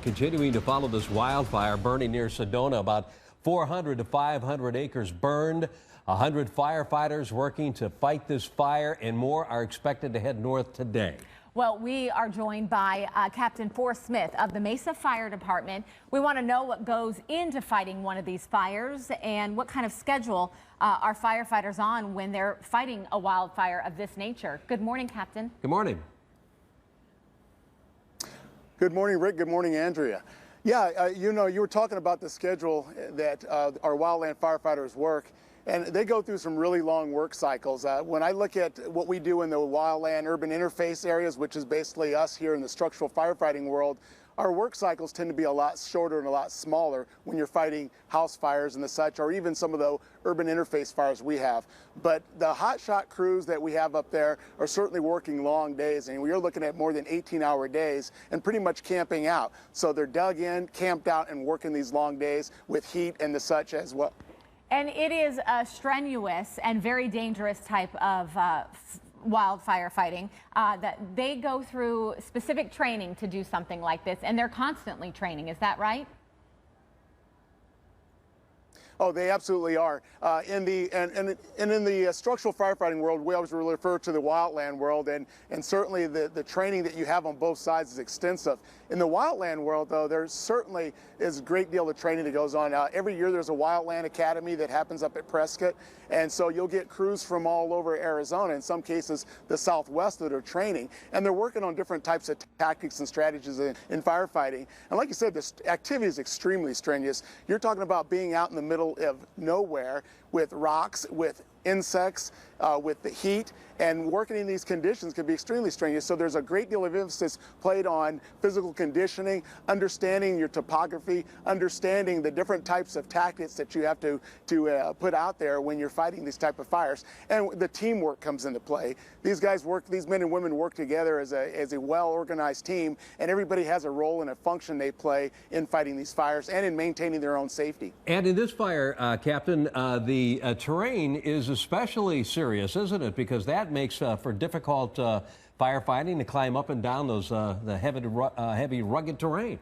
Continuing to follow this wildfire burning near Sedona, about 400 to 500 acres burned. 100 firefighters working to fight this fire, and more are expected to head north today. Well, we are joined by Captain Forrest Smith of the Mesa Fire Department. We want to know what goes into fighting one of these fires and what kind of schedule are firefighters on when they're fighting a wildfire of this nature. Good morning, Captain. Good morning. Good morning, Rick. Good morning, Andrea. Yeah, you were talking about the schedule that our wildland firefighters work, and they go through some really long work cycles. When I look at what we do in the wildland urban interface areas, which is basically us here in the structural firefighting world, our work cycles tend to be a lot shorter and a lot smaller when you're fighting house fires and the such, or even some of the urban interface fires we have. But the hotshot crews that we have up there are certainly working long days, and we are looking at more than 18-hour days and pretty much camping out. So they're dug in, camped out, and working these long days with heat and the such as well. And it is a strenuous and very dangerous type of wildfire fighting, that they go through specific training to do something like this, and they're constantly training. Is that right? Oh, they absolutely are. In the structural firefighting world, we always refer to the wildland world, and certainly the training that you have on both sides is extensive. In the wildland world, though, there certainly is a great deal of training that goes on. Every year there's a wildland academy that happens up at Prescott, and so you'll get crews from all over Arizona, in some cases the Southwest, that are training, and they're working on different types of tactics and strategies in firefighting. And like you said, this activity is extremely strenuous. You're talking about being out in the middle of nowhere with rocks, with insects, with the heat, and working in these conditions can be extremely strenuous. So there's a great deal of emphasis played on physical conditioning, understanding your topography, understanding the different types of tactics that you have to put out there when you're fighting these type of fires. And the teamwork comes into play. These men and women work together as a well-organized team, and everybody has a role and a function they play in fighting these fires and in maintaining their own safety. And in this fire, Captain, the terrain is especially serious, isn't it? Because that makes for difficult firefighting to climb up and down those the heavy, rugged terrain.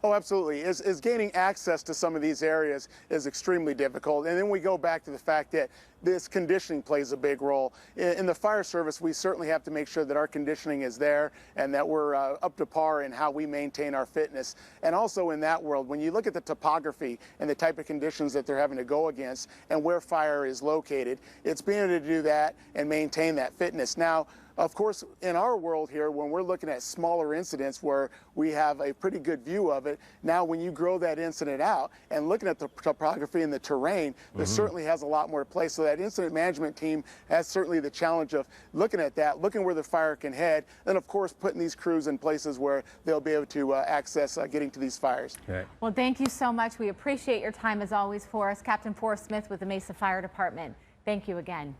Oh, absolutely. Is gaining access to some of these areas is extremely difficult. And then we go back to the fact that this conditioning plays a big role. In the fire service, we certainly have to make sure that our conditioning is there and that we're up to par in how we maintain our fitness. And also in that world, when you look at the topography and the type of conditions that they're having to go against and where fire is located, it's being able to do that and maintain that fitness. Now, of course, in our world here, when we're looking at smaller incidents where we have a pretty good view of it, now when you grow that incident out and looking at the topography and the terrain, there certainly has a lot more to play. So that incident management team has certainly the challenge of looking at that, looking where the fire can head, and of course putting these crews in places where they'll be able to access getting to these fires. Okay. Well, thank you so much. We appreciate your time as always, Forrest. Captain Forrest Smith with the Mesa Fire Department. Thank you again.